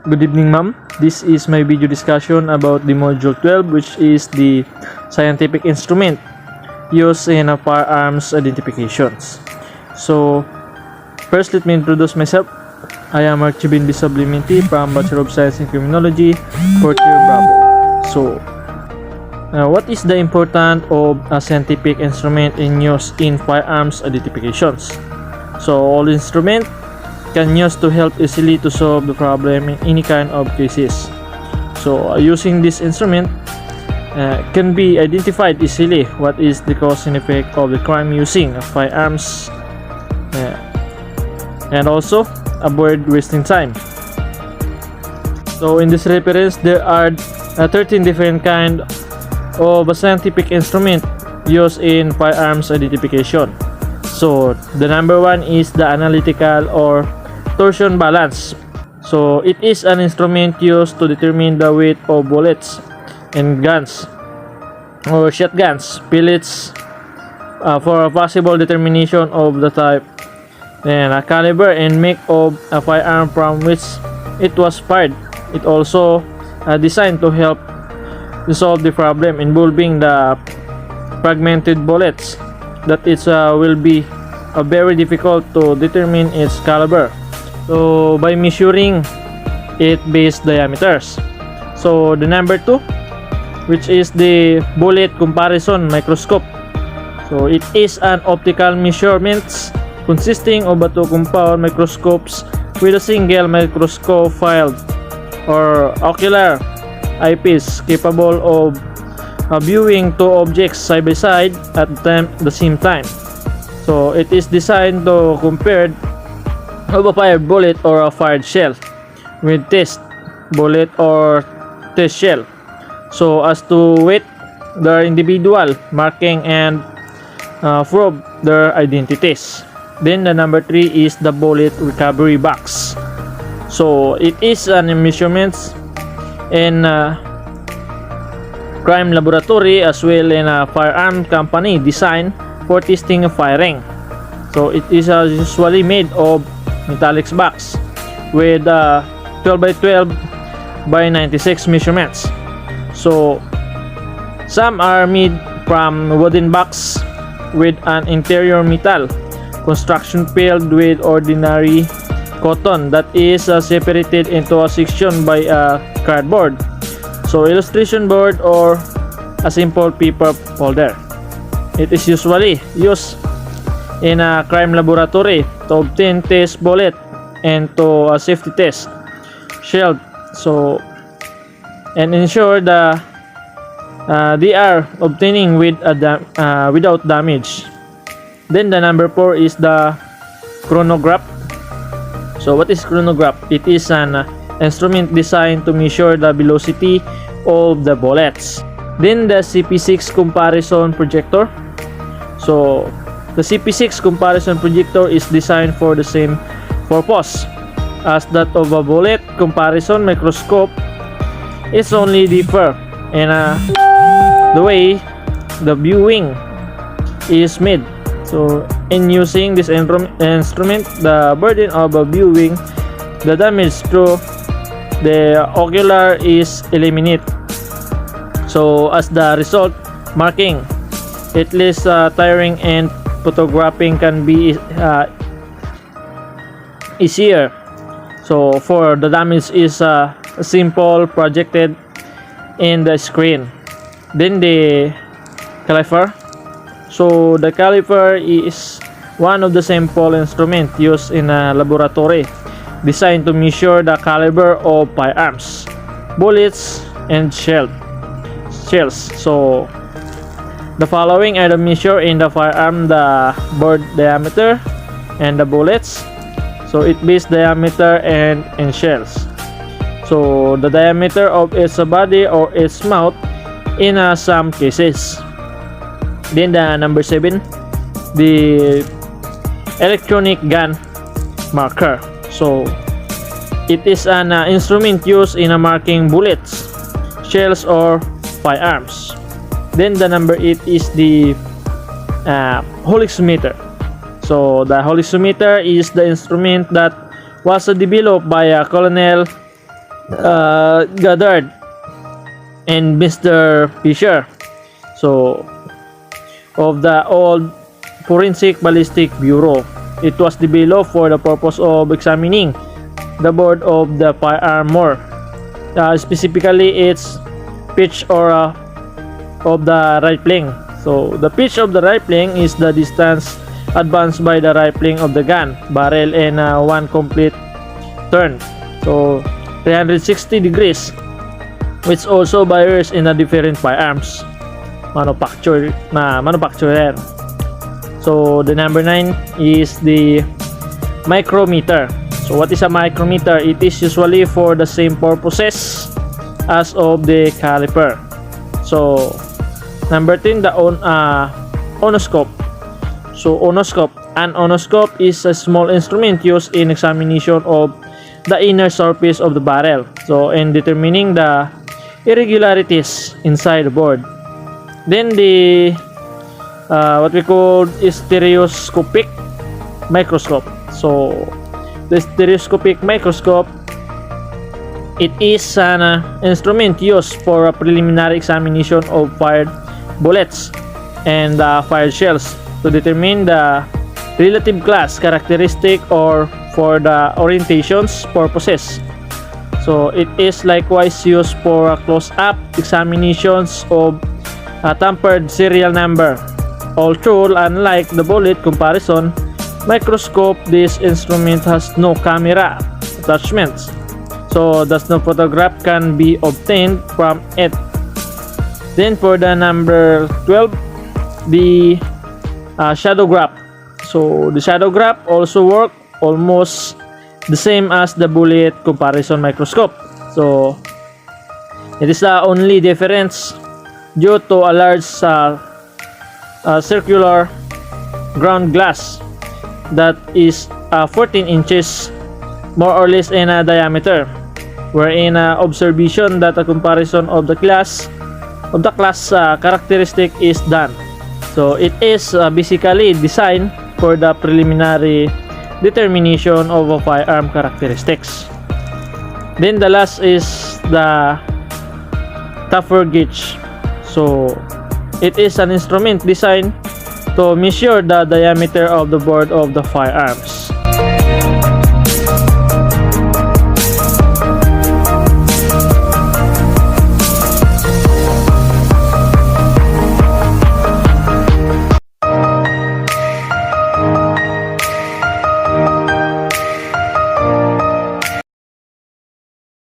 Good evening, ma'am. This is my video discussion about the module 12, which is the scientific instrument used in firearms identifications. So, first let me introduce myself. I am Archibin Bisablimiti from Bachelor of Science in Criminology, 4th year Bravo. So, what is the importance of a scientific instrument in use in firearms identifications? So, all instruments can use to help easily to solve the problem in any kind of cases. So using this instrument can be identified easily what is the cause and effect of the crime using firearms, and also avoid wasting time. So in this reference, there are 13 different kind of a scientific instrument used in firearms identification. So the number one is the analytical or torsion balance. So it is an instrument used to determine the weight of bullets and guns or shotguns pellets for a possible determination of the type and a caliber and make of a firearm from which it was fired. It also designed to help resolve the problem involving the fragmented bullets that it will be very difficult to determine its caliber. So by measuring its base diameters. So the number 2, which is the bullet comparison microscope. So it is an optical measurements consisting of two compound microscopes with a single microscope field or ocular eyepiece capable of viewing two objects side by side at the same time. So it is designed to compare of a fired bullet or a fired shell with test bullet or test shell so as to weight their individual marking and probe their identities. Then the number 3 is the bullet recovery box. So it is an measurements in crime laboratory as well in a firearm company designed for testing and firing. So it is usually made of metallic box with 12 by 12 by 96 measurements. So some are made from wooden box with an interior metal construction filled with ordinary cotton that is separated into a section by a cardboard, so illustration board or a simple paper folder. It is usually used in a crime laboratory to obtain test bullet and to safety test shell, so and ensure the they are obtaining with without damage. Then the number 4 is the chronograph. So what is chronograph? It is an instrument designed to measure the velocity of the bullets. Then the CP6 comparison projector. So the CP6 comparison projector is designed for the same purpose as that of a bullet comparison microscope. It's only differ in the way the viewing is made. So in using this instrument, the burden of viewing the damage through the ocular is eliminated. So as the result, marking it less tiring and photographing can be easier. So for the damage is simple projected in the screen. Then the caliper. So the caliper is one of the simple instruments used in a laboratory designed to measure the caliber of firearms, bullets, and shells. So the following are the measure in the firearm: the bore diameter and the bullets. So it base diameter and shells. So the diameter of its body or its mouth in some cases. Then the number 7, the electronic gun marker. So it is an instrument used in marking bullets, shells, or firearms. Then the number 8 is the holoximeter. So the holoximeter is the instrument that was developed by Colonel Goddard and Mr. Fisher. So, of the old Forensic Ballistic Bureau. It was developed for the purpose of examining the board of the firearm more. Specifically, its pitch or of the rifling. So, the pitch of the rifling is the distance advanced by the rifling of the gun barrel in one complete turn. So, 360 degrees, which also varies in a different firearms manufacturer. So the number 9 is the micrometer. So what is a micrometer? It is usually for the same purposes as of the caliper. So number 10, the onoscope. So an onoscope is a small instrument used in examination of the inner surface of the barrel, so in determining the irregularities inside the board. Then the what we call stereoscopic microscope. So the stereoscopic microscope, it is an instrument used for a preliminary examination of fired bullets and fired shells to determine the relative class characteristic or for the orientations purposes. So it is likewise used for close-up examinations of a tampered serial number. Although unlike the bullet comparison microscope, this instrument has no camera attachments, so thus no photograph can be obtained from it. Then for the number 12, the shadow graph. So the shadow graph also work almost the same as the bullet comparison microscope. So it is the only difference due to a large circular ground glass that is 14 inches more or less in diameter, wherein observation that a comparison of the class characteristic is done. So it is basically designed for the preliminary determination of a firearm characteristics. Then the last is the Taffer gauge. So it is an instrument designed to measure the diameter of the board of the firearms.